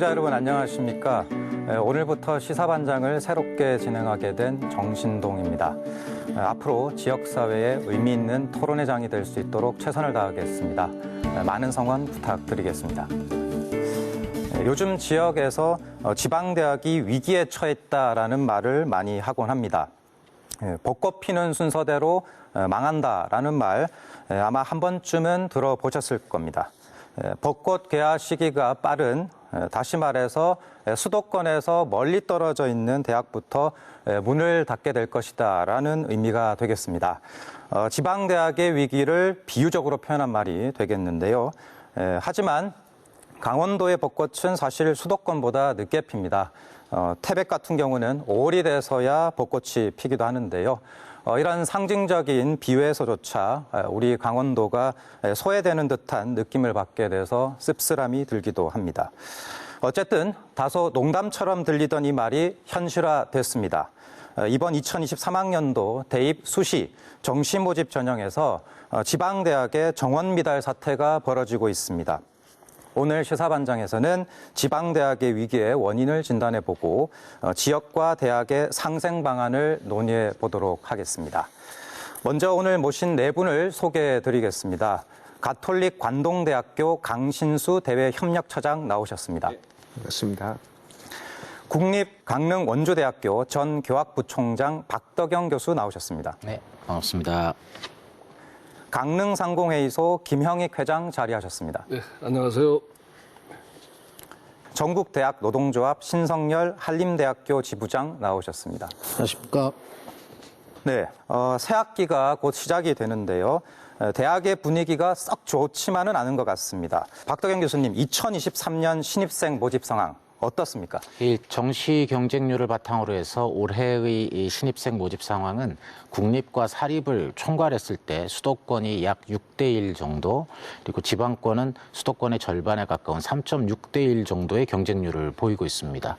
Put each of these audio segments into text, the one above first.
시청자 여러분 안녕하십니까? 오늘부터 시사반장을 새롭게 진행하게 된 정신동입니다. 앞으로 지역사회에 의미 있는 토론의 장이 될 수 있도록 최선을 다하겠습니다. 많은 성원 부탁드리겠습니다. 요즘 지역에서 지방대학이 위기에 처했다라는 말을 많이 하곤 합니다. 벚꽃 피는 순서대로 망한다라는 말 아마 한 번쯤은 들어보셨을 겁니다. 벚꽃 개화 시기가 빠른, 다시 말해서 수도권에서 멀리 떨어져 있는 대학부터 문을 닫게 될 것이다라는 의미가 되겠습니다. 지방대학의 위기를 비유적으로 표현한 말이 되겠는데요. 하지만 강원도의 벚꽃은 사실 수도권보다 늦게 핍니다. 태백 같은 경우는 5월이 돼서야 벚꽃이 피기도 하는데요. 이런 상징적인 비유에서조차 우리 강원도가 소외되는 듯한 느낌을 받게 돼서 씁쓸함이 들기도 합니다. 어쨌든 다소 농담처럼 들리던 이 말이 현실화됐습니다. 이번 2023학년도 대입 수시 정시 모집 전형에서 지방대학의 정원 미달 사태가 벌어지고 있습니다. 오늘 시사반장에서는 지방대학의 위기의 원인을 진단해보고 지역과 대학의 상생 방안을 논의해 보도록 하겠습니다. 먼저 오늘 모신 네 분을 소개해드리겠습니다. 가톨릭 관동대학교 강신수 대외협력처장 나오셨습니다. 네, 반갑습니다. 국립 강릉 원주대학교 전 교학부총장 박덕영 교수 나오셨습니다. 네, 반갑습니다. 강릉상공회의소 김형익 회장 자리하셨습니다. 네, 안녕하세요. 전국대학 노동조합 신성열 한림대학교 지부장 나오셨습니다. 안녕하십니까. 네, 새 학기가 곧 시작이 되는데요. 대학의 분위기가 썩 좋지만은 않은 것 같습니다. 박덕영 교수님, 2023년 신입생 모집 상황 어떻습니까? 이 정시 경쟁률을 바탕으로 해서 올해의 이 신입생 모집 상황은 국립과 사립을 총괄했을 때 수도권이 약 6대1 정도, 그리고 지방권은 수도권의 절반에 가까운 3.6대1 정도의 경쟁률을 보이고 있습니다.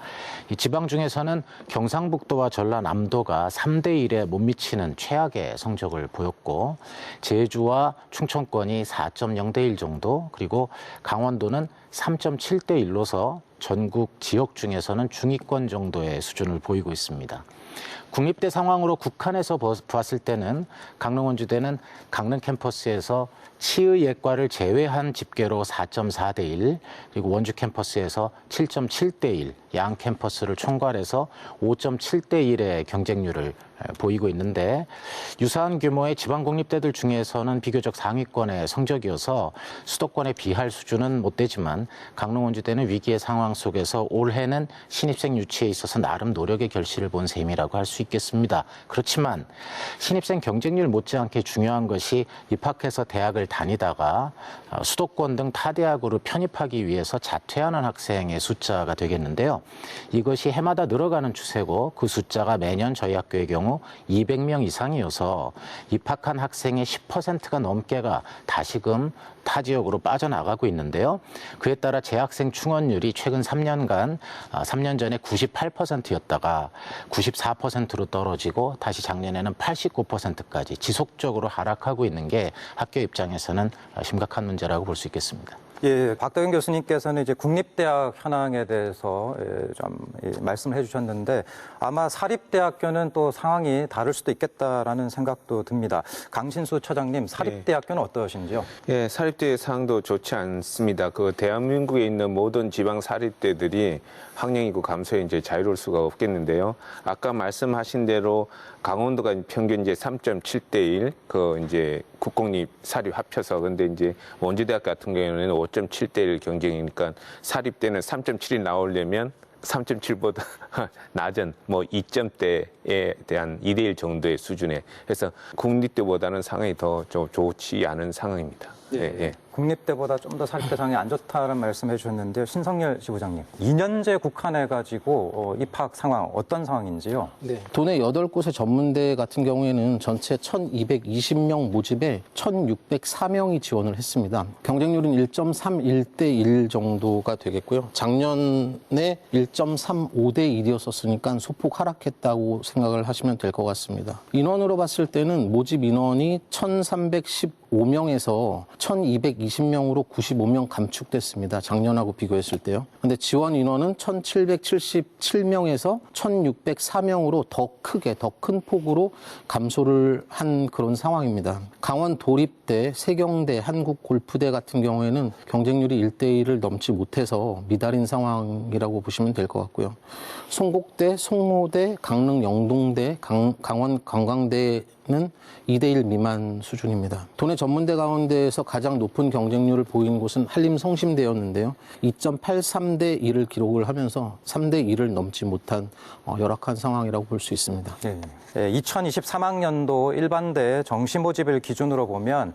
이 지방 중에서는 경상북도와 전라남도가 3대1에 못 미치는 최악의 성적을 보였고, 제주와 충청권이 4.0대1 정도, 그리고 강원도는 3.7대1로서 전국 지역 중에서는 중위권 정도의 수준을 보이고 있습니다. 국립대 상황으로 국한해서 보았을 때는 강릉 원주대는 강릉 캠퍼스에서 치의예과를 제외한 집계로 4.4대1, 그리고 원주 캠퍼스에서 7.7대1, 양 캠퍼스를 총괄해서 5.7대1의 경쟁률을 보이고 있는데, 유사한 규모의 지방공립대들 중에서는 비교적 상위권의 성적이어서 수도권에 비할 수준은 못 되지만 강릉 원주대는 위기의 상황 속에서 올해는 신입생 유치에 있어서 나름 노력의 결실을 본 셈이라고 할 수 있겠습니다. 그렇지만 신입생 경쟁률 못지않게 중요한 것이 입학해서 대학을 다니다가 수도권 등 타 대학으로 편입하기 위해서 자퇴하는 학생의 숫자가 되겠는데요. 이것이 해마다 늘어가는 추세고, 그 숫자가 매년 저희 학교의 경우 200명 이상이어서 입학한 학생의 10%가 넘게가 다시금 타 지역으로 빠져나가고 있는데요. 그에 따라 재학생 충원율이 최근 3년간, 3년 전에 98%였다가 94%로 떨어지고 다시 작년에는 89%까지 지속적으로 하락하고 있는 게 학교 입장에서는 심각한 문제라고 볼 수 있겠습니다. 예, 박덕영 교수님께서는 이제 국립대학 현황에 대해서 좀 말씀을 해주셨는데, 아마 사립대학교는 또 상황이 다를 수도 있겠다라는 생각도 듭니다. 강신수 처장님, 사립대학교는 어떠신지요? 예, 사립대의 상황도 좋지 않습니다. 그 대한민국에 있는 모든 지방 사립대들이 학령이고 감소에 이제 자유로울 수가 없겠는데요. 아까 말씀하신 대로 강원도가 평균 이제 3.7대1, 그 이제 국공립 사립 합쳐서, 근데 이제 원주대학 같은 경우에는 5.7대1 경쟁이니까 사립대는 3.7이 나오려면 3.7보다 낮은 뭐 2점대에 대한 2대1 정도의 수준에, 그래서 국립대보다는 상황이 더 좋지 않은 상황입니다. 예. 국립대보다 좀 더 사립대 상황이 안 좋다는 말씀해 주셨는데요. 신성열 지부장님, 2년제 국한해가지고 입학 상황 어떤 상황인지요? 네. 도내 8곳의 전문대 같은 경우에는 전체 1,220명 모집에 1,604명이 지원을 했습니다. 경쟁률은 1.31대 1 정도가 되겠고요. 작년에 1.35대 1이었었으니까 소폭 하락했다고 생각을 하시면 될 것 같습니다. 인원으로 봤을 때는 모집 인원이 1,315명에서 1220명으로 95명 감축됐습니다. 작년하고 비교했을 때요. 근데 지원 인원은 1777명에서 1604명으로 더 큰 폭으로 감소를 한 그런 상황입니다. 강원 도립대, 세경대, 한국골프대 같은 경우에는 경쟁률이 1대1을 넘지 못해서 미달인 상황이라고 보시면 될 것 같고요. 송곡대, 송로대, 강릉 영동대, 강원 관광대는 2대1 미만 수준입니다. 도내 전문대 가운데에서 가장 높은 경쟁률을 보인 곳은 한림성심대였는데요. 2.83대 1을 기록을 하면서 3대 1을 넘지 못한 열악한 상황이라고 볼 수 있습니다. 네. 2023학년도 일반대 정시 모집을 기준으로 보면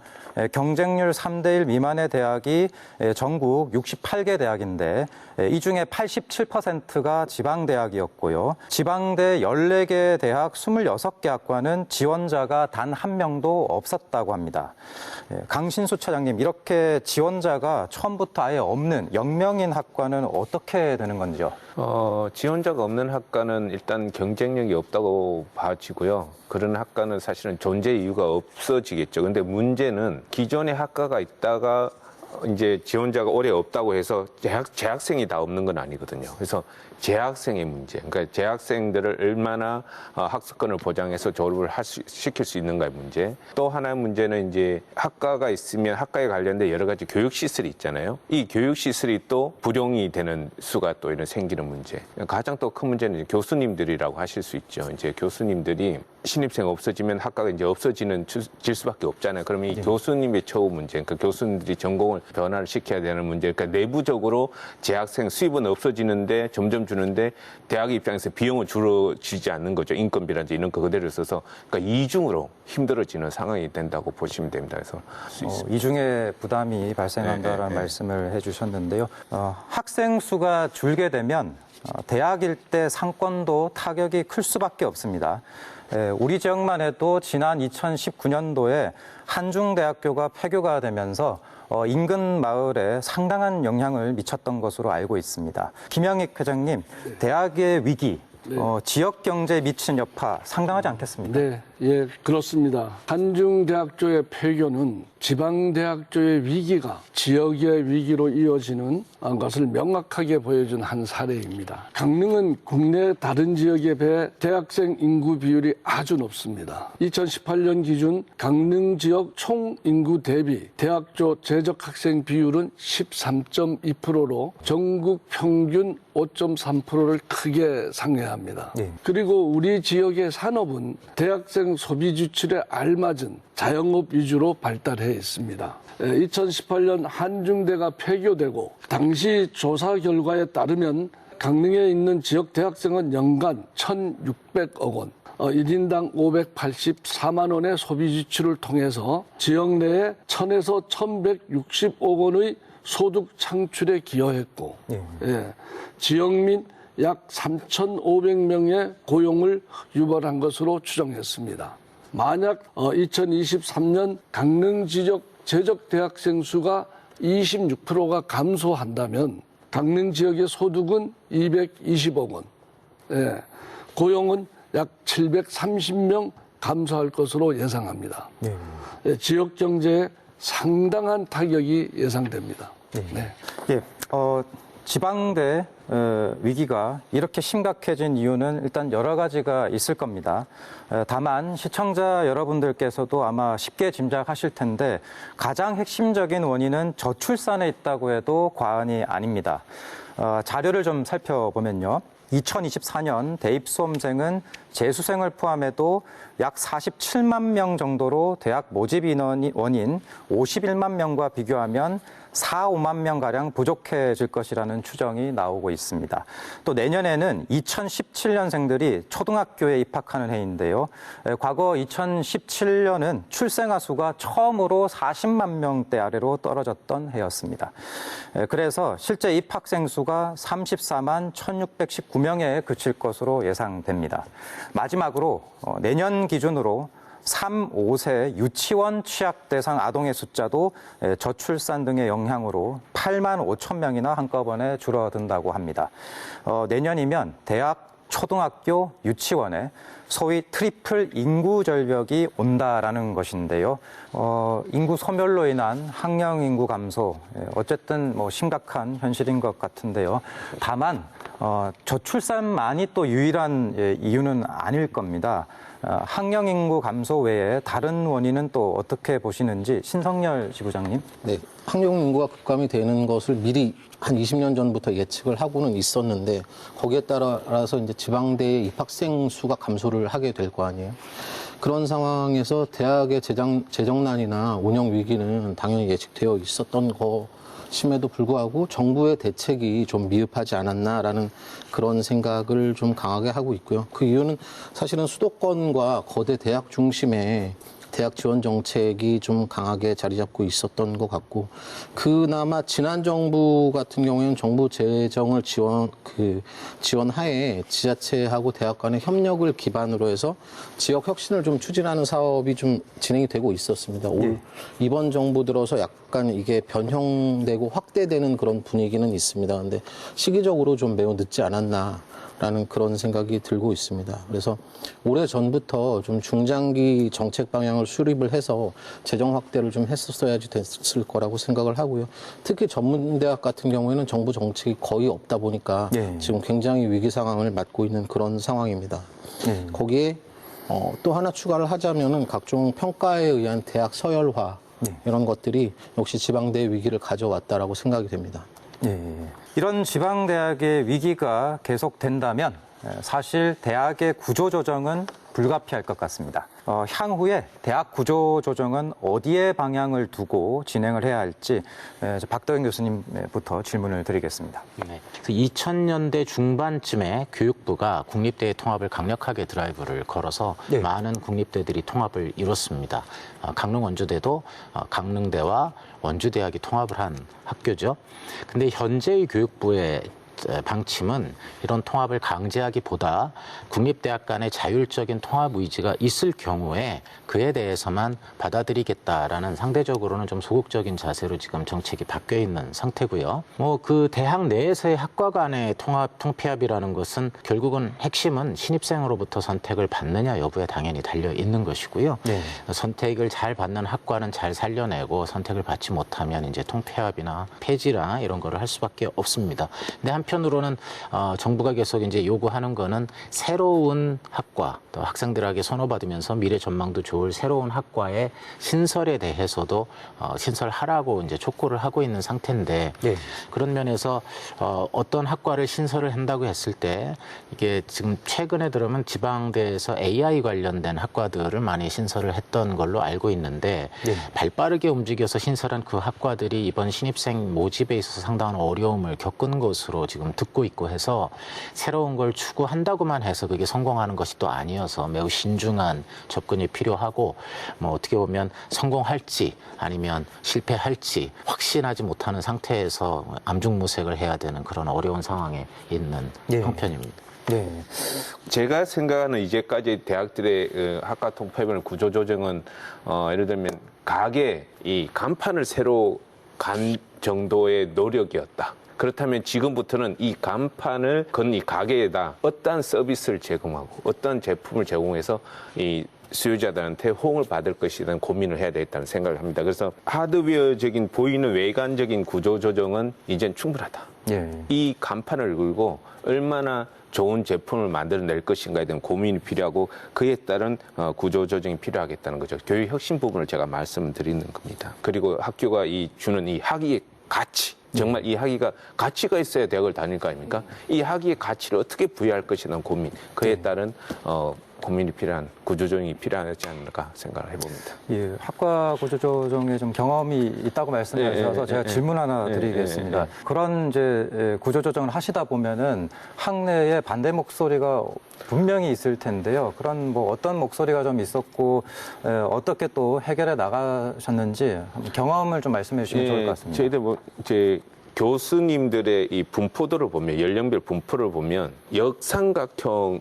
경쟁률 3대1 미만의 대학이 전국 68개 대학인데 이 중에 87%가 지방대학이었고요. 지방대 14개 대학 26개 학과는 지원자가 단 한 명도 없었다고 합니다. 강신수 차장님, 이렇게 지원자가 처음부터 아예 없는 0명인 학과는 어떻게 되는 건지요? 지원자가 없는 학과는 일단 경쟁력이 없다고 봐지고요. 그런 학과는 사실은 존재 이유가 없어지겠죠. 근데 문제는 기존의 학과가 있다가 이제 지원자가 오래 없다고 해서 재학생이 다 없는 건 아니거든요. 그래서 재학생의 문제, 그러니까 재학생들을 얼마나 학습권을 보장해서 졸업을 시킬 수 있는가의 문제. 또 하나의 문제는 이제 학과가 있으면 학과에 관련된 여러 가지 교육 시설이 있잖아요. 이 교육 시설이 또 불용이 되는 수가 또 이런 생기는 문제. 가장 또 큰 문제는 이제 교수님들이라고 하실 수 있죠. 이제 교수님들이 신입생 없어지면 학과가 이제 질 수밖에 없잖아요. 그러면 이 교수님의 처우 문제, 그러니까 교수님들이 전공을 변화를 시켜야 되는 문제, 그러니까 내부적으로 재학생 수입은 없어지는데 점점 주는데 대학 입장에서 비용은 줄어지지 않는 거죠. 인건비라든지 이런 거 그대로 써서 그러니까 이중으로 힘들어지는 상황이 된다고 보시면 됩니다. 그래서 이중의 부담이 발생한다라는 말씀을 해주셨는데요. 학생 수가 줄게 되면 대학 일대 상권도 타격이 클 수밖에 없습니다. 우리 지역만 해도 지난 2019년도에 한중대학교가 폐교가 되면서 인근 마을에 상당한 영향을 미쳤던 것으로 알고 있습니다. 김영익 회장님, 대학의 위기, 지역 경제에 미치는 여파 상당하지 않겠습니까? 네, 예, 그렇습니다. 한중대학교의 폐교는 지방대학교의 위기가 지역의 위기로 이어지는 것을 명확하게 보여준 한 사례입니다. 강릉은 국내 다른 지역에 비해 대학생 인구 비율이 아주 높습니다. 2018년 기준 강릉 지역 총 인구 대비 대학교 재적 학생 비율은 13.2%로 전국 평균 5.3%를 크게 상회합니다. 네. 그리고 우리 지역의 산업은 대학생 소비 지출에 알맞은 자영업 위주로 발달해 있습니다. 2018년 한중대가 폐교되고 당시 조사 결과에 따르면 강릉에 있는 지역 대학생은 연간 1,600억 원, 1인당 584만 원의 소비 지출을 통해서 지역 내에 1,000에서 1,160억 원의 소득 창출에 기여했고 지역 민 약 3,500명의 고용을 유발한 것으로 추정했습니다. 만약 2023년 강릉 지역 재적 대학생 수가 26%가 감소한다면 강릉 지역의 소득은 220억 원, 고용은 약 730명 감소할 것으로 예상합니다. 지역 경제에 상당한 타격이 예상됩니다. 지방대 위기가 이렇게 심각해진 이유는 일단 여러 가지가 있을 겁니다. 다만 시청자 여러분들께서도 아마 쉽게 짐작하실 텐데 가장 핵심적인 원인은 저출산에 있다고 해도 과언이 아닙니다. 자료를 좀 살펴보면요. 2024년 대입 수험생은 재수생을 포함해도 약 47만 명 정도로 대학 모집 인원인 51만 명과 비교하면 4, 5만 명가량 부족해질 것이라는 추정이 나오고 있습니다. 또 내년에는 2017년생들이 초등학교에 입학하는 해인데요. 과거 2017년은 출생아 수가 처음으로 40만 명대 아래로 떨어졌던 해였습니다. 그래서 실제 입학생 수가 34만 1,619명에 그칠 것으로 예상됩니다. 마지막으로 내년 기준으로 3, 5세 유치원 취약 대상 아동의 숫자도 저출산 등의 영향으로 8만 5천 명이나 한꺼번에 줄어든다고 합니다. 내년이면 대학, 초등학교, 유치원에 소위 트리플 인구 절벽이 온다라는 것인데요. 인구 소멸로 인한 학령 인구 감소, 어쨌든 뭐 심각한 현실인 것 같은데요. 다만 저출산만이 또 유일한 이유는 아닐 겁니다. 학령 인구 감소 외에 다른 원인은 또 어떻게 보시는지 신성열 지부장님. 네, 학령 인구가 급감이 되는 것을 미리 한 20년 전부터 예측을 하고는 있었는데 거기에 따라서 이제 지방대의 입학생 수가 감소를 하게 될 거 아니에요. 그런 상황에서 대학의 재정난이나 운영 위기는 당연히 예측되어 있었던 것임에도 불구하고 정부의 대책이 좀 미흡하지 않았나라는 그런 생각을 좀 강하게 하고 있고요. 그 이유는 사실은 수도권과 거대 대학 중심의 대학 지원 정책이 좀 강하게 자리 잡고 있었던 것 같고, 그나마 지난 정부 같은 경우에는 정부 재정을 지원하에 지자체하고 대학 간의 협력을 기반으로 해서 지역 혁신을 좀 추진하는 사업이 좀 진행이 되고 있었습니다. 이번 정부 들어서 약간 이게 변형되고 확대되는 그런 분위기는 있습니다. 근데 시기적으로 좀 매우 늦지 않았나. 라는 그런 생각이 들고 있습니다. 그래서 오래 전부터 좀 중장기 정책 방향을 수립을 해서 재정 확대를 좀 했었어야지 됐을 거라고 생각을 하고요. 특히 전문대학 같은 경우에는 정부 정책이 거의 없다 보니까 지금 굉장히 위기 상황을 맞고 있는 그런 상황입니다. 거기에 또 하나 추가를 하자면은 각종 평가에 의한 대학 서열화 이런 것들이 역시 지방대의 위기를 가져왔다라고 생각이 됩니다. 이런 지방대학의 위기가 계속된다면 사실 대학의 구조조정은 불가피할 것 같습니다. 향후에 대학 구조조정은 어디에 방향을 두고 진행을 해야 할지 박도영 교수님부터 질문을 드리겠습니다. 네. 2000년대 중반쯤에 교육부가 국립대의 통합을 강력하게 드라이브를 걸어서 많은 국립대들이 통합을 이뤘습니다. 강릉 원주대도 강릉대와 원주대학이 통합을 한 학교죠. 근데 현재의 교육부의 방침은 이런 통합을 강제하기보다 국립대학 간의 자율적인 통합 의지가 있을 경우에 그에 대해서만 받아들이겠다라는 상대적으로는 좀 소극적인 자세로 지금 정책이 바뀌어 있는 상태고요. 뭐 그 대학 내에서의 학과 간의 통폐합이라는 것은 결국은 핵심은 신입생으로부터 선택을 받느냐 여부에 당연히 달려 있는 것이고요. 선택을 잘 받는 학과는 잘 살려내고 선택을 받지 못하면 이제 통폐합이나 폐지나 이런 거를 할 수밖에 없습니다. 근데 한편으로는 정부가 계속 이제 요구하는 거는 새로운 학과, 또 학생들에게 선호받으면서 미래 전망도 좋을 새로운 학과의 신설에 대해서도 신설하라고 이제 촉구를 하고 있는 상태인데 그런 면에서 어떤 학과를 신설을 한다고 했을 때 이게 지금 최근에 들으면 지방대에서 AI 관련된 학과들을 많이 신설을 했던 걸로 알고 있는데 발빠르게 움직여서 신설한 그 학과들이 이번 신입생 모집에 있어서 상당한 어려움을 겪은 것으로 지금 듣고 있고 해서 새로운 걸 추구한다고만 해서 그게 성공하는 것이 또 아니어서 매우 신중한 접근이 필요하고 뭐 어떻게 보면 성공할지 아니면 실패할지 확신하지 못하는 상태에서 암중무색을 해야 되는 그런 어려운 상황에 있는 형편입니다. 제가 생각하는 이제까지 대학들의 학과 통폐합이나 구조조정은 예를 들면 가게 이 간판을 새로 간 정도의 노력이었다. 그렇다면 지금부터는 이 간판을 건 이 가게에다 어떠한 서비스를 제공하고 어떤 제품을 제공해서 이 수요자들한테 호응을 받을 것에 대한 고민을 해야 되겠다는 생각을 합니다. 그래서 하드웨어적인 보이는 외관적인 구조조정은 이젠 충분하다. 이 간판을 걸고 얼마나 좋은 제품을 만들어낼 것인가에 대한 고민이 필요하고 그에 따른 구조조정이 필요하겠다는 거죠. 교육 혁신 부분을 제가 말씀드리는 겁니다. 그리고 학교가 주는 이 학위의 가치, 정말 이 학위가 가치가 있어야 대학을 다닐 거 아닙니까? 이 학위의 가치를 어떻게 부여할 것이라는 고민, 그에 따른 고민이 필요한 구조조정이 필요하지 않을까 생각을 해봅니다. 학과 구조조정에 좀 경험이 있다고 말씀하셔서 제가 질문 하나 드리겠습니다. 그런 이제 구조조정을 하시다 보면은 학내에 반대 목소리가 분명히 있을 텐데요. 그런 뭐 어떤 목소리가 좀 있었고 어떻게 또 해결해 나가셨는지 경험을 좀 말씀해 주시면 좋을 것 같습니다. 저희들 이제 교수님들의 이 분포도를 보면 연령별 분포를 보면 역삼각형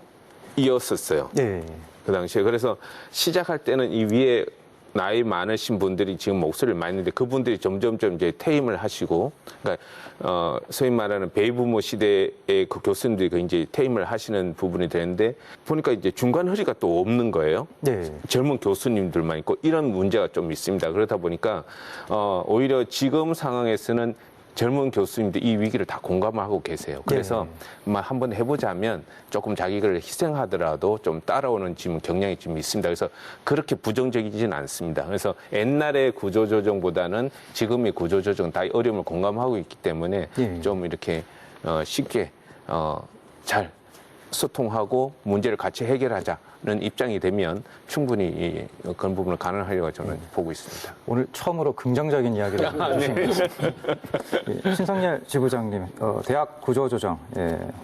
이었었어요. 그 당시에. 그래서 시작할 때는 이 위에 나이 많으신 분들이 지금 목소리를 많이 내는데 그분들이 점점점 이제 퇴임을 하시고, 그러니까 소위 말하는 베이브부모 시대의 그 교수님들이 이제 퇴임을 하시는 부분이 되는데 보니까 이제 중간 허리가 또 없는 거예요. 네. 젊은 교수님들만 있고 이런 문제가 좀 있습니다. 그러다 보니까 오히려 지금 상황에서는 젊은 교수님들 이 위기를 다 공감을 하고 계세요. 그래서 한번 해보자면 조금 자기를 희생하더라도 좀 따라오는 지금 경향이 좀 있습니다. 그래서 그렇게 부정적이지는 않습니다. 그래서 옛날의 구조조정보다는 지금의 구조조정 다 어려움을 공감하고 있기 때문에 좀 이렇게 쉽게 잘 소통하고 문제를 같이 해결하자는 입장이 되면 충분히 그런 부분을 가능하려고 저는 보고 있습니다. 오늘 처음으로 긍정적인 이야기를 해주신 것 같습니다. 신성열 지부장님, 대학 구조조정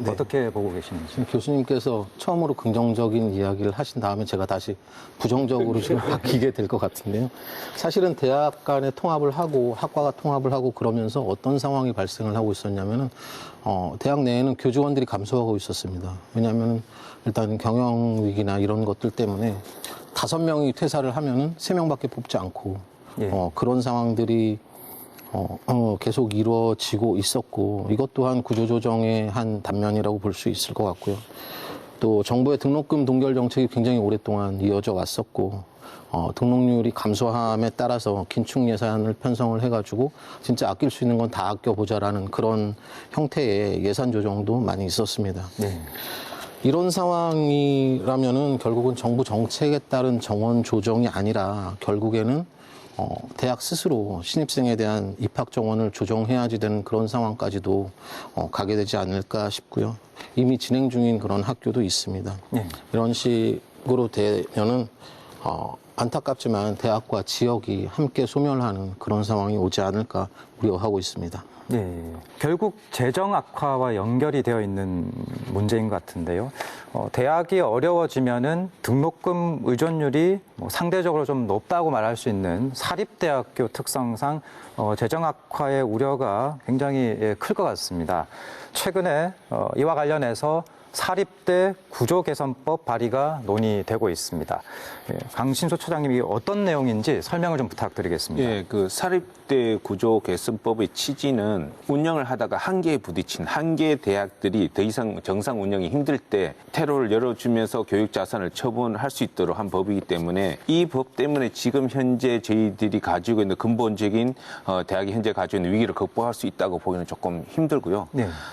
어떻게 보고 계시는지. 지금 교수님께서 처음으로 긍정적인 이야기를 하신 다음에 제가 다시 부정적으로 지금 바뀌게 될 것 같은데요. 사실은 대학 간에 통합을 하고 학과가 통합을 하고 그러면서 어떤 상황이 발생을 하고 있었냐면은 대학 내에는 교직원들이 감소하고 있었습니다. 왜냐하면 일단 경영 위기나 이런 것들 때문에 5명이 퇴사를 하면은 3명밖에 뽑지 않고 그런 상황들이 계속 이루어지고 있었고 이것 또한 구조조정의 한 단면이라고 볼 수 있을 것 같고요. 또 정부의 등록금 동결 정책이 굉장히 오랫동안 이어져 왔었고 등록률이 감소함에 따라서 긴축 예산을 편성을 해가지고 진짜 아낄 수 있는 건 다 아껴보자라는 그런 형태의 예산 조정도 많이 있었습니다. 이런 상황이라면은 결국은 정부 정책에 따른 정원 조정이 아니라 결국에는 대학 스스로 신입생에 대한 입학 정원을 조정해야지 되는 그런 상황까지도 가게 되지 않을까 싶고요. 이미 진행 중인 그런 학교도 있습니다. 이런 식으로 되면은 안타깝지만 대학과 지역이 함께 소멸하는 그런 상황이 오지 않을까 우려하고 있습니다. 결국 재정 악화와 연결이 되어 있는 문제인 것 같은데요. 대학이 어려워지면은 등록금 의존율이 상대적으로 좀 높다고 말할 수 있는 사립대학교 특성상 재정 악화의 우려가 굉장히 클 것 같습니다. 최근에 이와 관련해서 사립대 구조개선법 발의가 논의되고 있습니다. 강신소 처장님이 어떤 내용인지 설명을 좀 부탁드리겠습니다. 그 사립대 구조개선법의 취지는 운영을 하다가 한계에 부딪힌 한계 대학들이 더 이상 정상 운영이 힘들 때 퇴로를 열어주면서 교육 자산을 처분할 수 있도록 한 법이기 때문에 이 법 때문에 지금 현재 저희들이 가지고 있는 근본적인 대학이 현재 가지고 있는 위기를 극복할 수 있다고 보기는 조금 힘들고요.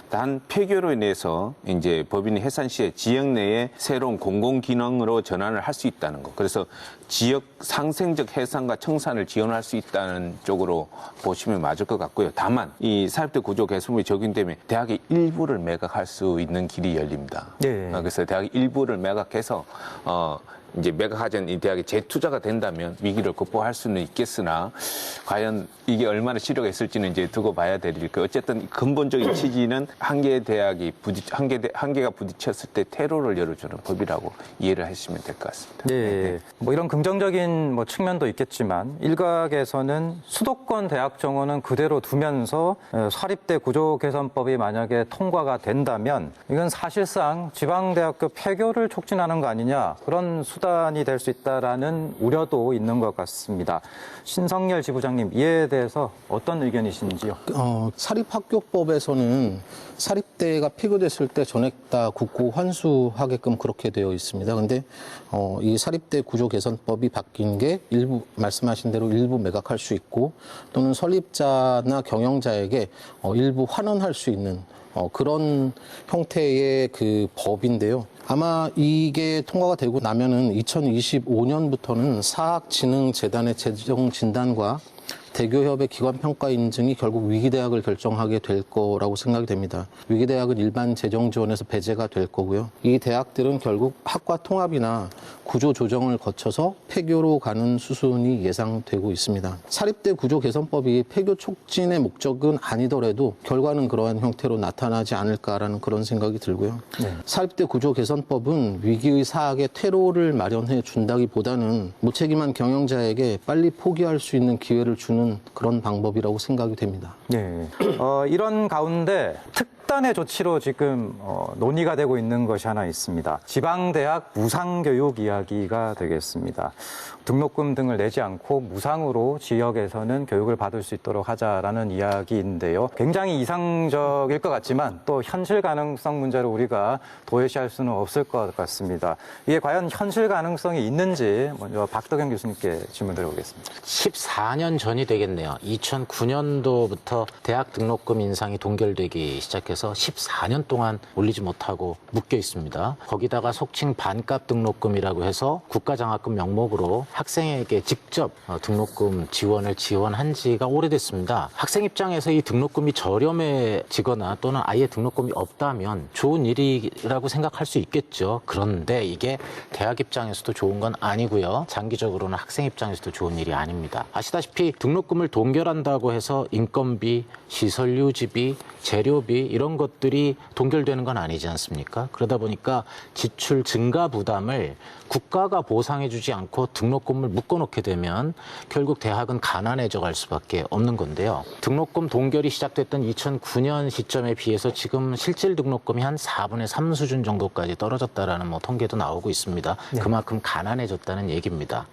단 폐교로 인해서 이제 법인이 해산 시에 지역 내에 새로운 공공기능으로 전환을 할 수 있다는 것. 그래서 지역 상생적 해상과 청산을 지원할 수 있다는 쪽으로 보시면 맞을 것 같고요. 다만 이 사립대 구조 개선법이 적용되면 대학의 일부를 매각할 수 있는 길이 열립니다. 그래서 대학의 일부를 매각해서 이제 매각하자는 이 대학이 재투자가 된다면 위기를 극복할 수는 있겠으나 과연 이게 얼마나 실효가 있을지는 이제 두고 봐야 될 일. 어쨌든 근본적인 취지는 한계가 부딪혔을 때 퇴로를 열어주는 법이라고 이해를 하시면 될 것 같습니다. 뭐 이런 긍정적인 측면도 있겠지만 일각에서는 수도권 대학 정원은 그대로 두면서 사립대 구조 개선법이 만약에 통과가 된다면 이건 사실상 지방대학교 폐교를 촉진하는 거 아니냐 그런 수단이 될 수 있다라는 우려도 있는 것 같습니다. 신성열 지부장님 이에 대해서 어떤 의견이신지요? 사립학교법에서는 사립대가 폐교됐을 때 전액 다 국고 환수하게끔 그렇게 되어 있습니다. 근데 이 사립대 구조 개선법이 바뀐 게 일부 말씀하신 대로 일부 매각할 수 있고 또는 설립자나 경영자에게 일부 환원할 수 있는 그런 형태의 그 법인데요. 아마 이게 통과가 되고 나면은 2025년부터는 사학진흥재단의 재정 진단과 대교협의 기관평가 인증이 결국 위기대학을 결정하게 될 거라고 생각이 됩니다. 위기대학은 일반 재정 지원에서 배제가 될 거고요. 이 대학들은 결국 학과 통합이나 구조 조정을 거쳐서 폐교로 가는 수순이 예상되고 있습니다. 사립대 구조 개선법이 폐교 촉진의 목적은 아니더라도 결과는 그러한 형태로 나타나지 않을까라는 그런 생각이 들고요. 사립대 구조 개선법은 위기의 사학의 퇴로를 마련해 준다기보다는 무책임한 경영자에게 빨리 포기할 수 있는 기회를 주는 그런 방법이라고 생각이 됩니다. 이런 가운데 특단의 조치로 지금 논의가 되고 있는 것이 하나 있습니다. 지방대학 무상교육 이야기가 되겠습니다. 등록금 등을 내지 않고 무상으로 지역에서는 교육을 받을 수 있도록 하자라는 이야기인데요. 굉장히 이상적일 것 같지만 또 현실 가능성 문제로 우리가 도외시할 수는 없을 것 같습니다. 이게 과연 현실 가능성이 있는지 먼저 박덕영 교수님께 질문 드려보겠습니다. 14년 전이 되겠네요. 2009년도부터 대학 등록금 인상이 동결되기 시작해서 14년 동안 올리지 못하고 묶여 있습니다. 거기다가 속칭 반값 등록금이라고 해서 국가장학금 명목으로 학생에게 직접 등록금 지원한 지가 오래됐습니다. 학생 입장에서 이 등록금이 저렴해지거나 또는 아예 등록금이 없다면 좋은 일이라고 생각할 수 있겠죠. 그런데 이게 대학 입장에서도 좋은 건 아니고요. 장기적으로는 학생 입장에서도 좋은 일이 아닙니다. 아시다시피 등록금을 동결한다고 해서 인건비, 시설 유지비, 재료비 이런 것들이 동결되는 건 아니지 않습니까? 그러다 보니까 지출 증가 부담을 국가가 보상해주지 않고 등록금을 묶어놓게 되면 결국 대학은 가난해져 갈 수밖에 없는 건데요. 등록금 동결이 시작됐던 2009년 시점에 비해서 지금 실질 등록금이 한 4분의 3 수준 정도까지 떨어졌다라는 통계도 나오고 있습니다. 네. 그만큼 가난해졌다는 얘기입니다.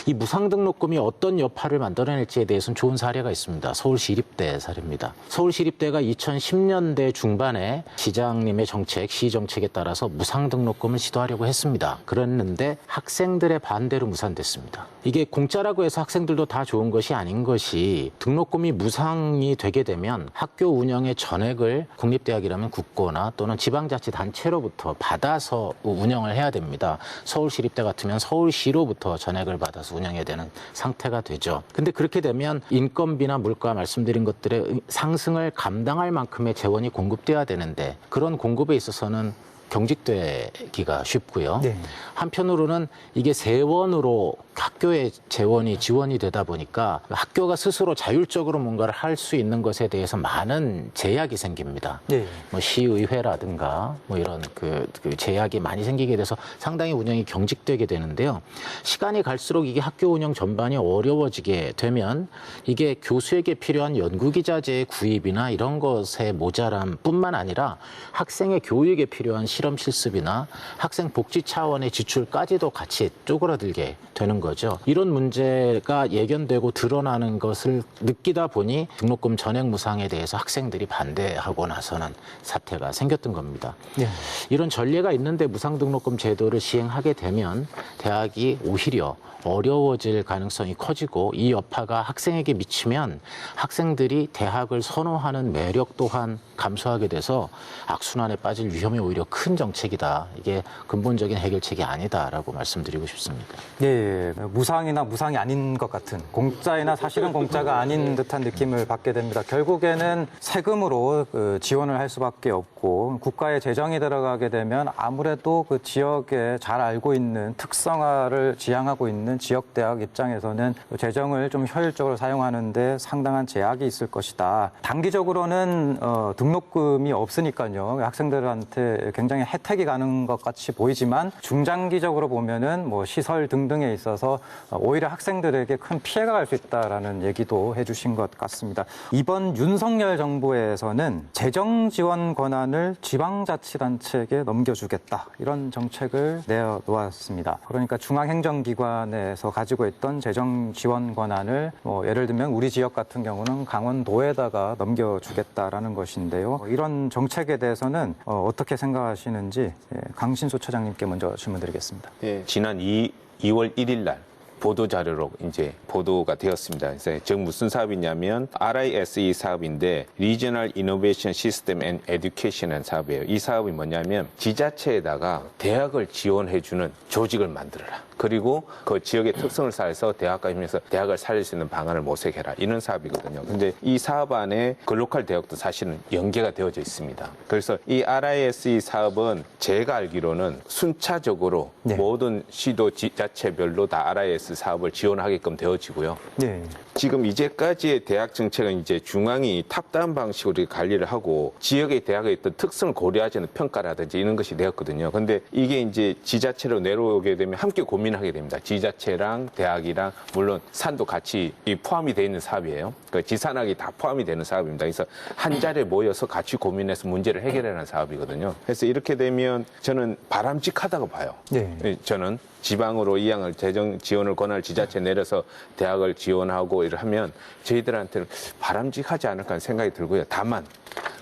이 무상등록금이 어떤 여파를 만들어낼지에 대해서는 좋은 사례가 있습니다. 서울시립대 사례입니다. 서울시립대가 2010년대 중반에 시장님의 정책, 시정책에 따라서 무상등록금을 시도하려고 했습니다. 그랬는데 학생들의 반대로 무산됐습니다. 이게 공짜라고 해서 학생들도 다 좋은 것이 아닌 것이 등록금이 무상이 되게 되면 학교 운영의 전액을 국립대학이라면 국고나 또는 지방자치단체로부터 받아서 운영을 해야 됩니다. 서울시립대 같으면 서울시로부터 전액을 받아서 운영해야 되는 상태가 되죠. 근데 그렇게 되면 인건비나 물가 말씀드린 것들의 상승을 감당할 만큼의 재원이 공급돼야 되는데 그런 공급에 있어서는 경직되기가 쉽고요. 네. 한편으로는 이게 세원으로 학교의 재원이 지원이 되다 보니까 학교가 스스로 자율적으로 뭔가를 할 수 있는 것에 대해서 많은 제약이 생깁니다. 네. 시의회라든가 이런 그 제약이 많이 생기게 돼서 상당히 운영이 경직되게 되는데요. 시간이 갈수록 이게 학교 운영 전반이 어려워지게 되면 이게 교수에게 필요한 연구기자재의 구입이나 이런 것의 모자람뿐만 아니라 학생의 교육에 필요한 실험 실습이나 학생 복지 차원의 지출까지도 같이 쪼그라들게 되는 거죠. 이런 문제가 예견되고 드러나는 것을 느끼다 보니 등록금 전액 무상에 대해서 학생들이 반대하고 나서는 사태가 생겼던 겁니다. 네. 이런 전례가 있는데 무상등록금 제도를 시행하게 되면 대학이 오히려 어려워질 가능성이 커지고 이 여파가 학생에게 미치면 학생들이 대학을 선호하는 매력 또한 감소하게 돼서 악순환에 빠질 위험이 오히려 큰 정책이다. 이게 근본적인 해결책이 아니다라고 말씀드리고 싶습니다. 네, 무상이나 무상이 아닌 것 같은 공짜이나 사실은 공짜가 아닌 듯한 느낌을 받게 됩니다. 결국에는 세금으로 지원을 할 수밖에 없고 국가의 재정이 들어가게 되면 아무래도 그 지역에 잘 알고 있는 특성화를 지향하고 있는 지역대학 입장에서는 재정을 좀 효율적으로 사용하는데 상당한 제약이 있을 것이다. 단기적으로는 등록금이 없으니까요. 학생들한테 굉장히 혜택이 가는 것 같이 보이지만 중장기적으로 보면은 시설 등등에 있어서 오히려 학생들에게 큰 피해가 갈 수 있다라는 얘기도 해주신 것 같습니다. 이번 윤석열 정부에서는 재정 지원 권한을 지방자치단체에게 넘겨주겠다. 이런 정책을 내놓았습니다. 그러니까 중앙행정기관에서 가지고 있던 재정 지원 권한을 예를 들면 우리 지역 같은 경우는 강원도에다가 넘겨주겠다라는 것인데요. 이런 정책에 대해서는 어떻게 생각하시는지 강신수 처장님께 먼저 질문드리겠습니다. 네, 지난 2월 1일 날 보도자료로 이제 보도가 되었습니다. 그래서 즉 무슨 사업이냐면 RISE 사업인데 Regional Innovation System and Education이라는 사업이에요. 이 사업이 뭐냐면 지자체에다가 대학을 지원해주는 조직을 만들어라. 그리고 그 지역의 특성을 살려서 대학과 힘내서 대학을 살릴 수 있는 방안을 모색해라. 이런 사업이거든요. 근데 이 사업 안에 글로컬 대학도 사실은 연계가 되어져 있습니다. 그래서 이 RISE 사업은 제가 알기로는 순차적으로 네. 모든 시도 지자체별로 다 RISE 사업을 지원하게끔 되어지고요. 네. 지금 이제까지의 대학 정책은 이제 중앙이 탑다운 방식으로 관리를 하고 지역의 대학의 어떤 특성을 고려하지 않는 평가라든지 이런 것이 되었거든요. 근데 이게 이제 지자체로 내려오게 되면 함께 고민하게 됩니다. 지자체랑 대학이랑 물론 산도 같이 포함이 되어 있는 사업이에요. 그러니까 지산학이 다 포함이 되는 사업입니다. 그래서 한 자리에 모여서 같이 고민해서 문제를 해결하는 사업이거든요. 그래서 이렇게 되면 저는 바람직하다고 봐요. 네. 저는 지방으로 이양을 재정 지원을 권할 지자체 내려서 대학을 지원하고 이러면 저희들한테는 바람직하지 않을까 하는 생각이 들고요. 다만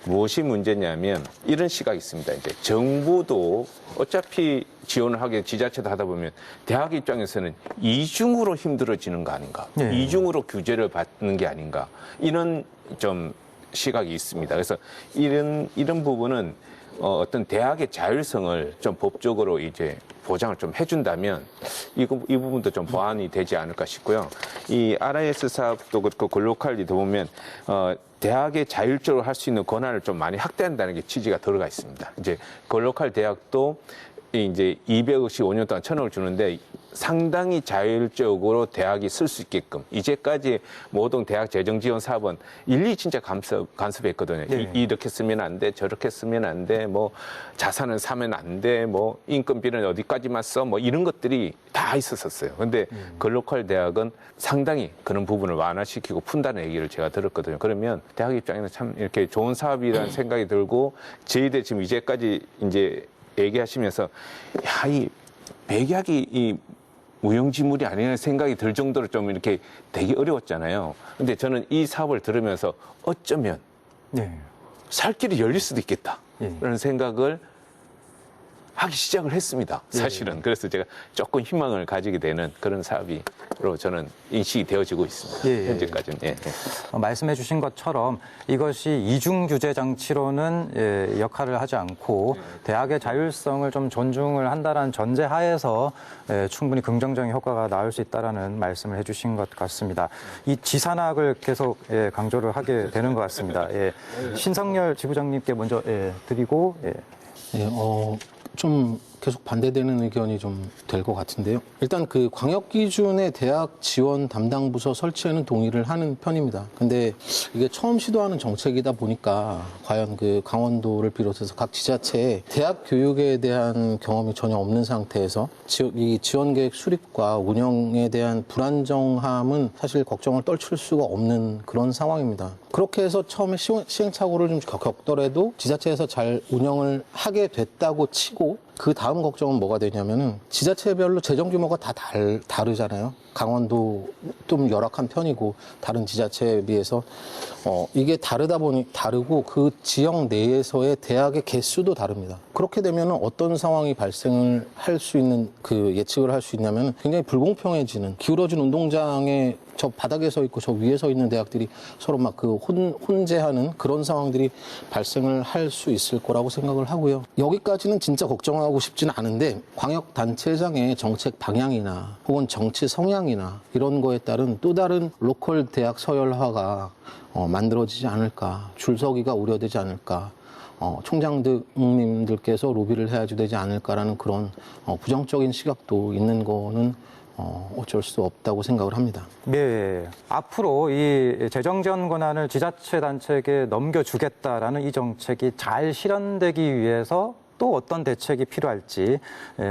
무엇이 문제냐면 이런 시각이 있습니다. 이제 정부도 어차피 지원을 하게 지자체도 하다 보면 대학 입장에서는 이중으로 힘들어지는 거 아닌가? 네. 이중으로 규제를 받는 게 아닌가? 이런 좀 시각이 있습니다. 그래서 이런 부분은 어떤 대학의 자율성을 좀 법적으로 이제 보장을 좀 해준다면 이 부분도 좀 보완이 되지 않을까 싶고요. 이 RIS 사업도 그렇고 글로컬리도 보면 대학의 자율적으로 할 수 있는 권한을 좀 많이 확대한다는 게 취지가 들어가 있습니다. 이제 글로컬 대학도 이제 200억씩 5년 동안 1,000억을 주는데 상당히 자율적으로 대학이 쓸 수 있게끔 이제까지 모든 대학 재정 지원 사업은 일일이 진짜 간섭했거든요. 네. 이렇게 쓰면 안 돼, 저렇게 쓰면 안 돼, 뭐 자산은 사면 안 돼, 뭐 인건비는 어디까지만 써, 뭐 이런 것들이 다 있었어요. 근데 글로컬 대학은 상당히 그런 부분을 완화시키고 푼다는 얘기를 제가 들었거든요. 그러면 대학 입장에는 참 이렇게 좋은 사업이라는 생각이 들고 저희들 지금 이제까지 이제 얘기하시면서 야, 이 백약이 이 무용지물이 아니라는 생각이 들 정도로 좀 이렇게 되게 어려웠잖아요. 근데 저는 이 사업을 들으면서 어쩌면 네. 살 길이 열릴 수도 있겠다. 예. 라는 생각을 하기 시작을 했습니다. 사실은. 그래서 제가 조금 희망을 가지게 되는 그런 사업으로 저는 인식이 되어지고 있습니다. 예. 현재까지는. 예. 말씀해 주신 것처럼 이것이 이중 규제 장치로는 역할을 하지 않고 대학의 자율성을 좀 존중을 한다는 전제 하에서 충분히 긍정적인 효과가 나올 수 있다라는 말씀을 해 주신 것 같습니다. 이 지산학을 계속 강조를 하게 되는 것 같습니다. 신성열 지부장님께 먼저 드리고 좀 계속 반대되는 의견이 좀 될 것 같은데요. 일단 그 광역 기준의 대학 지원 담당 부서 설치에는 동의를 하는 편입니다. 근데 이게 처음 시도하는 정책이다 보니까 과연 그 강원도를 비롯해서 각 지자체에 대학 교육에 대한 경험이 전혀 없는 상태에서 이 지원 계획 수립과 운영에 대한 불안정함은 사실 걱정을 떨칠 수가 없는 그런 상황입니다. 그렇게 해서 처음에 시행착오를 좀 겪더라도 지자체에서 잘 운영을 하게 됐다고 치고 그 다음 걱정은 뭐가 되냐면은 지자체별로 재정 규모가 다 다르잖아요. 강원도 좀 열악한 편이고 다른 지자체에 비해서 이게 다르고 그 지역 내에서의 대학의 개수도 다릅니다. 그렇게 되면은 어떤 상황이 발생을 할 수 있는 그 예측을 할 수 있냐면 굉장히 불공평해지는 기울어진 운동장에 저 바닥에 서 있고 저 위에 서 있는 대학들이 서로 막 그 혼재하는 그런 상황들이 발생을 할 수 있을 거라고 생각을 하고요. 여기까지는 진짜 걱정하고 싶지는 않은데 광역단체장의 정책 방향이나 혹은 정치 성향이나 이런 거에 따른 또 다른 로컬 대학 서열화가 만들어지지 않을까, 줄서기가 우려되지 않을까, 총장님들께서 로비를 해야지 되지 않을까라는 그런 부정적인 시각도 있는 거는 어쩔 수 없다고 생각을 합니다. 네, 앞으로 이 재정 지원 권한을 지자체 단체에게 넘겨주겠다라는 이 정책이 잘 실현되기 위해서 또 어떤 대책이 필요할지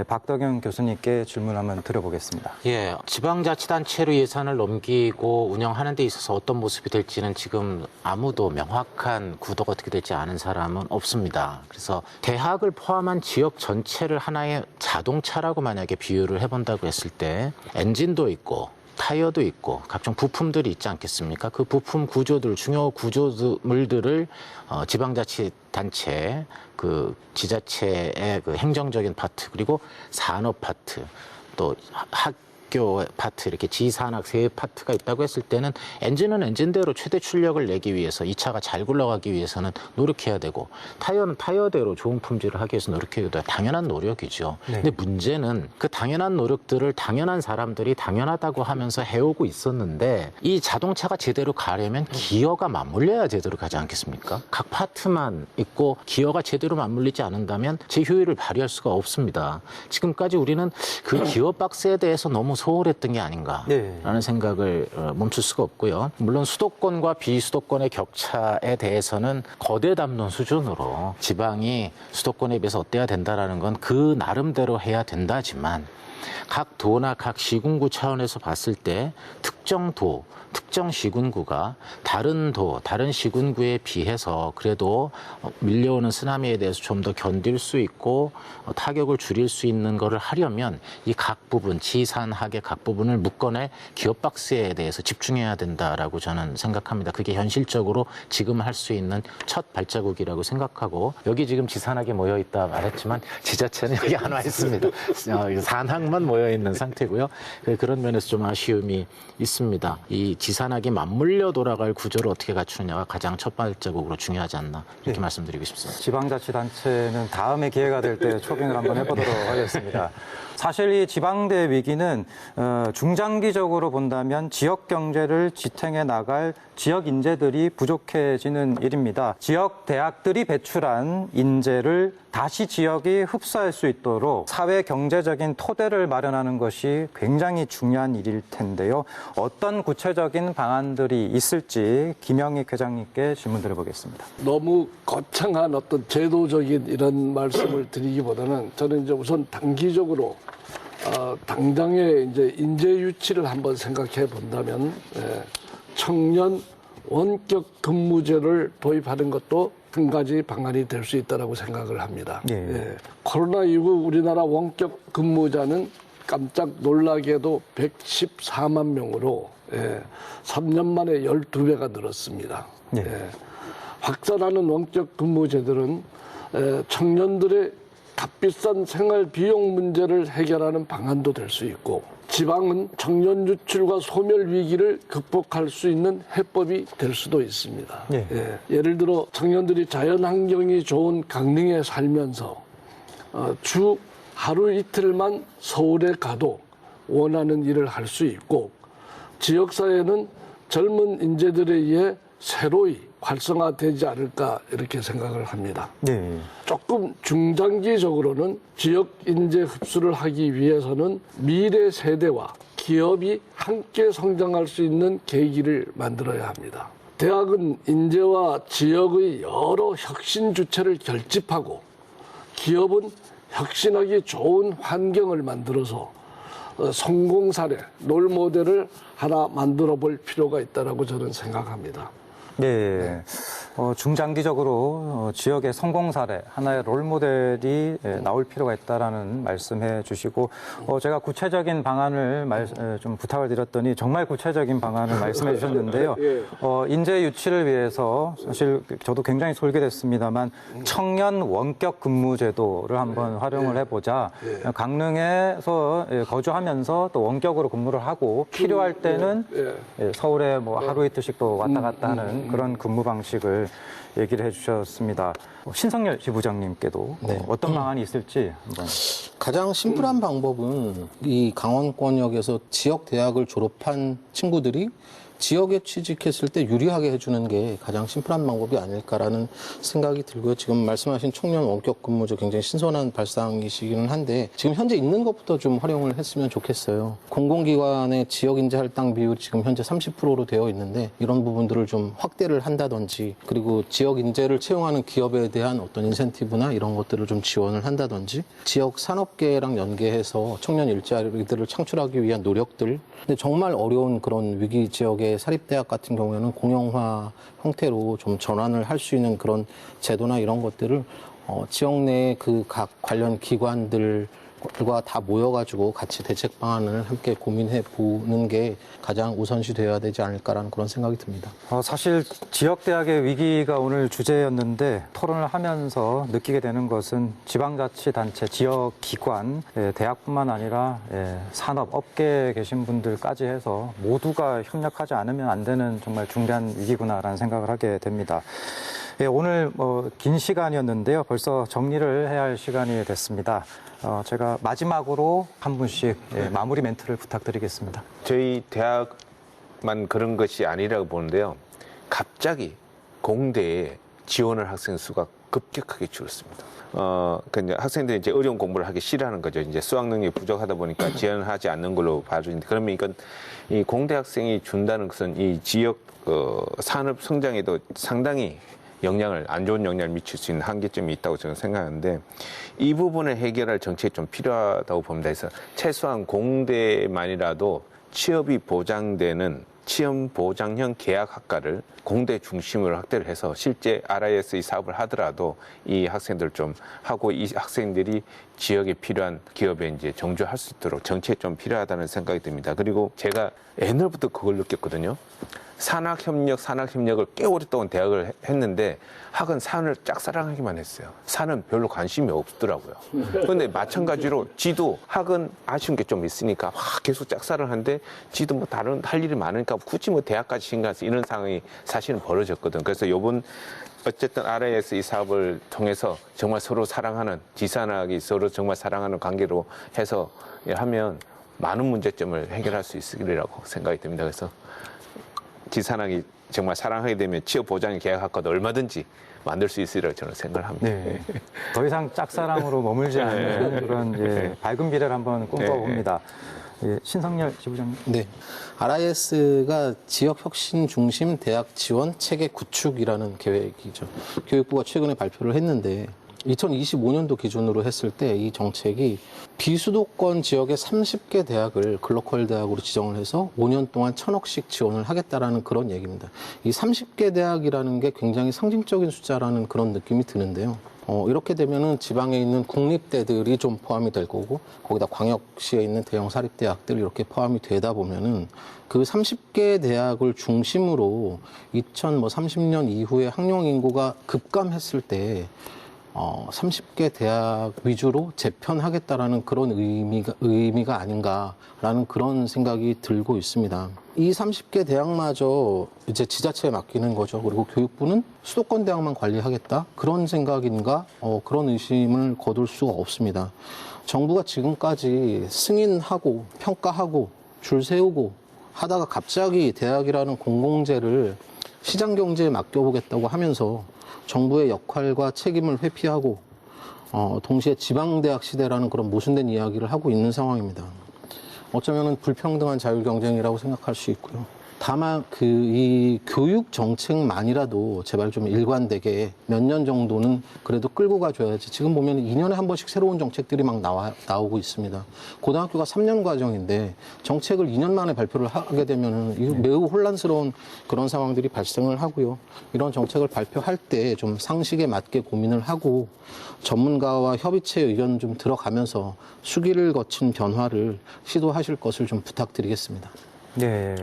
박덕영 교수님께 질문 한번 드려보겠습니다. 예, 지방자치단체로 예산을 넘기고 운영하는 데 있어서 어떤 모습이 될지는 지금 아무도 명확한 구도가 어떻게 될지 아는 사람은 없습니다. 그래서 대학을 포함한 지역 전체를 하나의 자동차라고 만약에 비유를 해본다고 했을 때 엔진도 있고 타이어도 있고 각종 부품들이 있지 않겠습니까? 그 부품 구조들, 중요 구조물들을 지방자치단체, 그 지자체의 그 행정적인 파트, 그리고 산업 파트, 또 학교 파트, 이렇게 지산학 세 파트가 있다고 했을 때는 엔진은 엔진대로 최대 출력을 내기 위해서 이 차가 잘 굴러가기 위해서는 노력해야 되고 타이어는 타이어대로 좋은 품질을 하기 위해서 노력해야 돼요. 당연한 노력이죠. 네. 근데 문제는 그 당연한 노력들을 당연한 사람들이 당연하다고 하면서 해오고 있었는데 이 자동차가 제대로 가려면 기어가 맞물려야 제대로 가지 않겠습니까? 각 파트만 있고 기어가 제대로 맞물리지 않는다면 제 효율을 발휘할 수가 없습니다. 지금까지 우리는 그 기어 박스에 대해서 너무 소홀했던 게 아닌가라는 생각을 멈출 수가 없고요. 물론 수도권과 비수도권의 격차에 대해서는 거대 담론 수준으로 지방이 수도권에 비해서 어때야 된다라는 건 그 나름대로 해야 된다지만 각 도나 각 시군구 차원에서 봤을 때 특정 도, 특정 특정 시군구가 다른 시군구에 비해서 그래도 밀려오는 쓰나미에 대해서 좀 더 견딜 수 있고 타격을 줄일 수 있는 거를 하려면 이 각 부분, 지산학의 각 부분을 묶어낼 기업 박스에 대해서 집중해야 된다라고 저는 생각합니다. 그게 현실적으로 지금 할 수 있는 첫 발자국이라고 생각하고, 여기 지금 지산학이 모여 있다 말했지만 지자체는 여기 안 와 있습니다. 산학만 모여 있는 상태고요. 그런 면에서 좀 아쉬움이 있습니다. 이 지산학이 맞물려 돌아갈 구조를 어떻게 갖추느냐가 가장 첫 발자국으로 중요하지 않나 이렇게 말씀드리고 싶습니다. 지방자치단체는 다음에 기회가 될 때 초빙을 한번 해보도록 하겠습니다. 사실 이 지방대 위기는 중장기적으로 본다면 지역 경제를 지탱해 나갈 지역 인재들이 부족해지는 일입니다. 지역 대학들이 배출한 인재를 다시 지역이 흡수할 수 있도록 사회 경제적인 토대를 마련하는 것이 굉장히 중요한 일일 텐데요. 어떤 구체적인 방안들이 있을지 김영익 회장님께 질문 드려보겠습니다. 너무 거창한 어떤 제도적인 이런 말씀을 드리기보다는 저는 이제 우선 단기적으로 당장의 이제 인재 유치를 한번 생각해 본다면 청년 원격 근무제를 도입하는 것도 한 가지 방안이 될 수 있다고 생각을 합니다. 코로나19 우리나라 원격 근무자는 깜짝 놀라게도 114만 명으로 3년 만에 12배가 늘었습니다. 확산하는 원격 근무제들은 청년들의 값비싼 생활 비용 문제를 해결하는 방안도 될 수 있고, 지방은 청년 유출과 소멸 위기를 극복할 수 있는 해법이 될 수도 있습니다. 예를 들어 청년들이 자연 환경이 좋은 강릉에 살면서 주 하루 이틀만 서울에 가도 원하는 일을 할 수 있고, 지역사회는 젊은 인재들에 의해 새로이 활성화되지 않을까 이렇게 생각을 합니다. 조금 중장기적으로는 지역 인재 흡수를 하기 위해서는 미래 세대와 기업이 함께 성장할 수 있는 계기를 만들어야 합니다. 대학은 인재와 지역의 여러 혁신 주체를 결집하고, 기업은 혁신하기 좋은 환경을 만들어서 성공 사례, 롤 모델을 하나 만들어 볼 필요가 있다고 저는 생각합니다. 중장기적으로 지역의 성공 사례, 하나의 롤 모델이 나올 필요가 있다라는 말씀해 주시고, 제가 구체적인 방안을 좀 부탁을 드렸더니 정말 구체적인 방안을 말씀해 주셨는데요. 인재 유치를 위해서 사실 저도 굉장히 솔깃했습니다만 청년 원격 근무 제도를 한번 활용을 해보자. 강릉에서 거주하면서 또 원격으로 근무를 하고 필요할 때는 서울에 뭐 하루 이틀씩 또 왔다 갔다 하는 그런 근무 방식을 얘기를 해주셨습니다. 신성열 지부장님께도 어떤 방안이 있을지 한번. 가장 심플한 방법은 이 강원권역에서 지역 대학을 졸업한 친구들이 지역에 취직했을 때 유리하게 해주는 게 가장 심플한 방법이 아닐까라는 생각이 들고요. 지금 말씀하신 청년 원격 근무제 굉장히 신선한 발상이시기는 한데, 지금 현재 있는 것부터 좀 활용을 했으면 좋겠어요. 공공기관의 지역 인재 할당 비율이 지금 현재 30%로 되어 있는데, 이런 부분들을 좀 확대를 한다든지, 그리고 지역 인재를 채용하는 기업에 대한 어떤 인센티브나 이런 것들을 좀 지원을 한다든지, 지역 산업계랑 연계해서 청년 일자리들을 창출하기 위한 노력들. 근데 정말 어려운 그런 위기 지역의 사립대학 같은 경우에는 공영화 형태로 좀 전환을 할 수 있는 그런 제도나 이런 것들을 지역 내 그 각 관련 기관들과 다 모여가지고 같이 대책 방안을 함께 고민해 보는 게 가장 우선시 되어야 되지 않을까라는 그런 생각이 듭니다. 사실 지역대학의 위기가 오늘 주제였는데, 토론을 하면서 느끼게 되는 것은 지방자치단체, 지역기관, 대학뿐만 아니라 산업, 업계에 계신 분들까지 해서 모두가 협력하지 않으면 안 되는 정말 중대한 위기구나라는 생각을 하게 됩니다. 오늘 긴 시간이었는데요. 벌써 정리를 해야 할 시간이 됐습니다. 제가 마지막으로 한 분씩 마무리 멘트를 부탁드리겠습니다. 저희 대학만 그런 것이 아니라고 보는데요. 갑자기 공대에 지원할 학생 수가 급격하게 줄었습니다. 그러니까 학생들이 이제 어려운 공부를 하기 싫어하는 거죠. 이제 수학 능력이 부족하다 보니까 지원하지 않는 걸로 봐주는데, 그러면 이건 이 공대 학생이 준다는 것은 이 지역 산업 성장에도 상당히 안 좋은 영향을 미칠 수 있는 한계점이 있다고 저는 생각하는데, 이 부분을 해결할 정책이 좀 필요하다고 봅니다. 그래서 최소한 공대만이라도 취업이 보장되는 취업 보장형 계약 학과를 공대 중심으로 확대를 해서 실제 RISE 사업을 하더라도 이 학생들 좀 하고 이 학생들이 지역에 필요한 기업에 이제 정주할 수 있도록 정책이 좀 필요하다는 생각이 듭니다. 그리고 제가 옛날부터 그걸 느꼈거든요. 산학협력을 꽤 오랫동안 대학을 했는데 학은 산을 짝사랑하기만 했어요. 산은 별로 관심이 없더라고요. 그런데 마찬가지로 지도 학은 아쉬운 게 좀 있으니까 막 계속 짝사랑하는데 지도 뭐 다른 할 일이 많으니까 굳이 뭐 대학까지 신경해서 이런 상황이 사실은 벌어졌거든. 그래서 요번 어쨌든 RIS 이 사업을 통해서 정말 서로 사랑하는 지산학이 서로 정말 사랑하는 관계로 해서 하면 많은 문제점을 해결할 수 있으리라고 생각이 듭니다. 그래서 지산학이 정말 사랑하게 되면 취업 보장 계약학과도 얼마든지 만들 수 있으리라고 저는 생각을 합니다. 네. 더 이상 짝사랑으로 머물지 않는 그런 예, 밝은 미래를 한번 꿈꿔봅니다. 예, 신성열 지부장님. 네. RIS가 지역 혁신 중심 대학 지원 체계 구축이라는 계획이죠. 교육부가 최근에 발표를 했는데 2025년도 기준으로 했을 때 이 정책이 비수도권 지역의 30개 대학을 글로컬 대학으로 지정을 해서 5년 동안 1,000억씩 지원을 하겠다라는 그런 얘기입니다. 이 30개 대학이라는 게 굉장히 상징적인 숫자라는 그런 느낌이 드는데요. 이렇게 되면은 지방에 있는 국립대들이 좀 포함이 될 거고 거기다 광역시에 있는 대형 사립대학들 이렇게 포함이 되다 보면은 그 30개 대학을 중심으로 2030년 이후에 학령 인구가 급감했을 때 30개 대학 위주로 재편하겠다라는 그런 의미가 아닌가라는 그런 생각이 들고 있습니다. 이 30개 대학마저 이제 지자체에 맡기는 거죠. 그리고 교육부는 수도권 대학만 관리하겠다? 그런 생각인가? 그런 의심을 거둘 수가 없습니다. 정부가 지금까지 승인하고 평가하고 줄 세우고 하다가 갑자기 대학이라는 공공재를 시장경제에 맡겨보겠다고 하면서 정부의 역할과 책임을 회피하고 동시에 지방대학 시대라는 그런 모순된 이야기를 하고 있는 상황입니다. 어쩌면 불평등한 자율경쟁이라고 생각할 수 있고요. 다만 이 교육 정책만이라도 제발 좀 일관되게 몇 년 정도는 그래도 끌고 가줘야지. 지금 보면 2년에 한 번씩 새로운 정책들이 막 나오고 있습니다. 고등학교가 3년 과정인데 정책을 2년 만에 발표를 하게 되면 매우 혼란스러운 그런 상황들이 발생을 하고요. 이런 정책을 발표할 때 좀 상식에 맞게 고민을 하고 전문가와 협의체 의견 좀 들어가면서 수기를 거친 변화를 시도하실 것을 좀 부탁드리겠습니다. 네.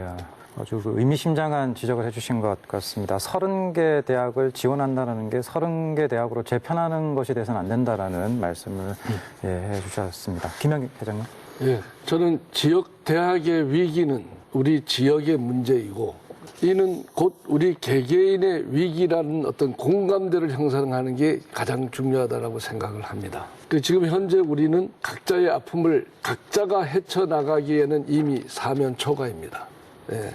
아주 의미심장한 지적을 해주신 것 같습니다. 30개 대학을 지원한다는 게 30개 대학으로 재편하는 것이 돼서는 안 된다라는 말씀을 예, 해주셨습니다. 김영익 회장님. 예, 저는 지역 대학의 위기는 우리 지역의 문제이고 이는 곧 우리 개개인의 위기라는 어떤 공감대를 형성하는 게 가장 중요하다고 생각을 합니다. 지금 현재 우리는 각자의 아픔을 각자가 헤쳐나가기에는 이미 사면초가입니다. 예,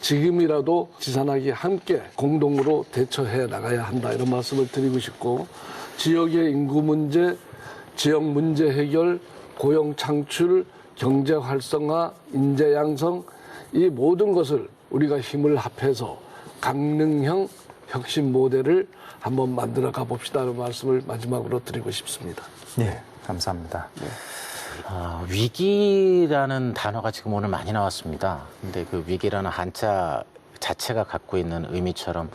지금이라도 지산학이 함께 공동으로 대처해 나가야 한다 이런 말씀을 드리고 싶고 지역의 인구 문제, 지역 문제 해결, 고용 창출, 경제 활성화, 인재 양성 이 모든 것을 우리가 힘을 합해서 강릉형 혁신 모델을 한번 만들어 가봅시다는 말씀을 마지막으로 드리고 싶습니다. 네, 감사합니다. 네. 위기라는 단어가 지금 오늘 많이 나왔습니다. 근데 그 위기라는 한자 자체가 갖고 있는 의미처럼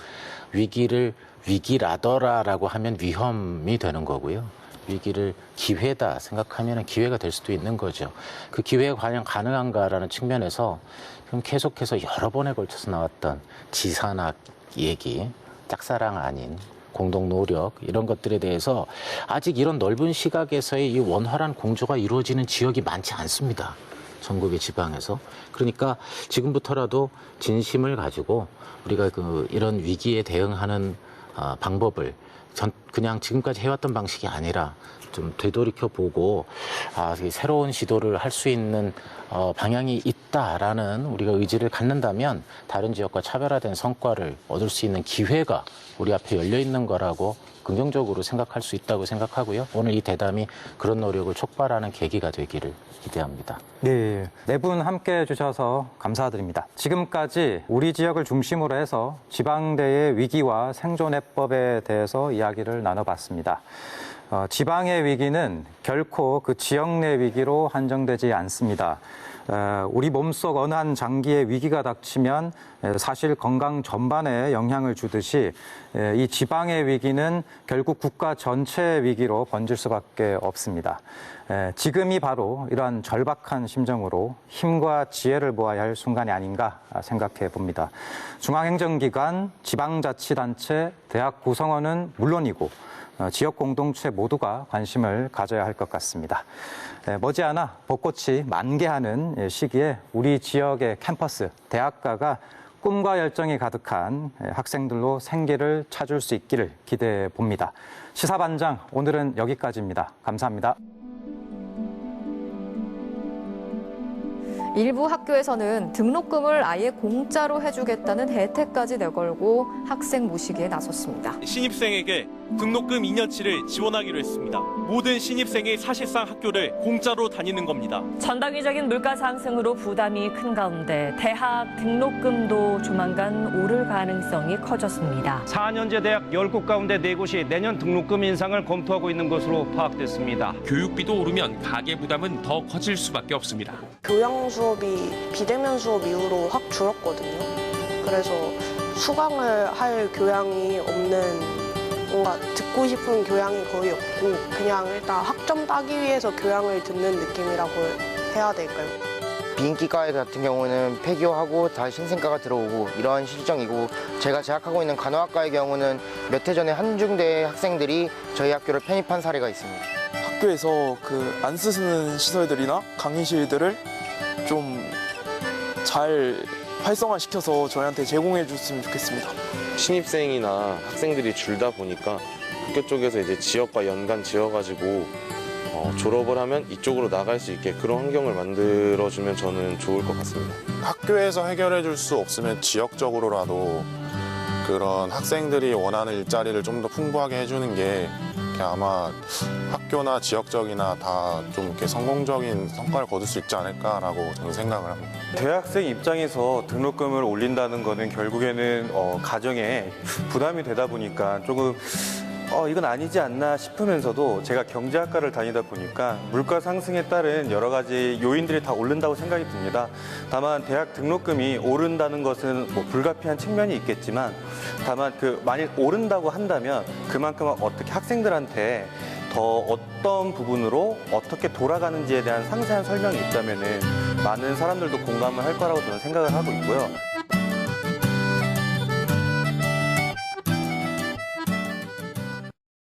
위기를 위기라더라라고 하면 위험이 되는 거고요. 위기를 기회다 생각하면 기회가 될 수도 있는 거죠. 그 기회가 과연 가능한가라는 측면에서 지금 계속해서 여러 번에 걸쳐서 나왔던 지산학 얘기, 짝사랑 아닌 공동 노력 이런 것들에 대해서 아직 이런 넓은 시각에서의 이 원활한 공조가 이루어지는 지역이 많지 않습니다. 전국의 지방에서. 그러니까 지금부터라도 진심을 가지고 우리가 이런 위기에 대응하는 방법을 그냥 지금까지 해왔던 방식이 아니라 좀 되돌이켜보고 새로운 시도를 할 수 있는 방향이 있다라는 우리가 의지를 갖는다면 다른 지역과 차별화된 성과를 얻을 수 있는 기회가 우리 앞에 열려 있는 거라고 긍정적으로 생각할 수 있다고 생각하고요. 오늘 이 대담이 그런 노력을 촉발하는 계기가 되기를 기대합니다. 네, 네 분 함께 해주셔서 감사드립니다. 지금까지 우리 지역을 중심으로 해서 지방대의 위기와 생존해법에 대해서 이야기를 나눠봤습니다. 지방의 위기는 결코 그 지역 내 위기로 한정되지 않습니다. 우리 몸속 어느 한 장기에 위기가 닥치면 사실 건강 전반에 영향을 주듯이 이 지방의 위기는 결국 국가 전체의 위기로 번질 수밖에 없습니다. 지금이 바로 이러한 절박한 심정으로 힘과 지혜를 모아야 할 순간이 아닌가 생각해 봅니다. 중앙행정기관, 지방자치단체, 대학 구성원은 물론이고 지역 공동체 모두가 관심을 가져야 할 것 같습니다. 머지않아 벚꽃이 만개하는 시기에 우리 지역의 캠퍼스, 대학가가 꿈과 열정이 가득한 학생들로 생기를 찾을 수 있기를 기대해 봅니다. 시사반장, 오늘은 여기까지입니다. 감사합니다. 일부 학교에서는 등록금을 아예 공짜로 해주겠다는 혜택까지 내걸고 학생 모시기에 나섰습니다. 신입생에게 등록금 2년치를 지원하기로 했습니다. 모든 신입생이 사실상 학교를 공짜로 다니는 겁니다. 전방위적인 물가 상승으로 부담이 큰 가운데 대학 등록금도 조만간 오를 가능성이 커졌습니다. 4년제 대학 10곳 가운데 4곳이 내년 등록금 인상을 검토하고 있는 것으로 파악됐습니다. 교육비도 오르면 가계 부담은 더 커질 수밖에 없습니다. 교양 수업이 비대면 수업 이후로 확 줄었거든요. 그래서 수강을 할 교양이 없는, 뭔가 듣고 싶은 교양이 거의 없고 그냥 일단 학점 따기 위해서 교양을 듣는 느낌이라고 해야 될까요? 비인기과 같은 경우는 폐교하고 다시 신생과가 들어오고 이러한 실정이고, 제가 재학하고 있는 간호학과의 경우는 몇 해 전에 한중대 학생들이 저희 학교를 편입한 사례가 있습니다. 학교에서 안 쓰는 시설들이나 강의실들을 좀 잘 활성화시켜서 저희한테 제공해 줬으면 좋겠습니다. 신입생이나 학생들이 줄다 보니까 학교 쪽에서 이제 지역과 연관 지어가지고 졸업을 하면 이쪽으로 나갈 수 있게 그런 환경을 만들어주면 저는 좋을 것 같습니다. 학교에서 해결해 줄 수 없으면 지역적으로라도 그런 학생들이 원하는 일자리를 좀 더 풍부하게 해주는 게 아마 학교나 지역적이나 다 좀 이렇게 성공적인 성과를 거둘 수 있지 않을까라고 저는 생각을 합니다. 대학생 입장에서 등록금을 올린다는 거는 결국에는 가정에 부담이 되다 보니까 조금 이건 아니지 않나 싶으면서도 제가 경제학과를 다니다 보니까 물가 상승에 따른 여러 가지 요인들이 다 오른다고 생각이 듭니다. 다만 대학 등록금이 오른다는 것은 뭐 불가피한 측면이 있겠지만, 다만 만일 오른다고 한다면 그만큼 어떻게 학생들한테 더 어떤 부분으로 어떻게 돌아가는지에 대한 상세한 설명이 있다면은 많은 사람들도 공감을 할 거라고 저는 생각을 하고 있고요.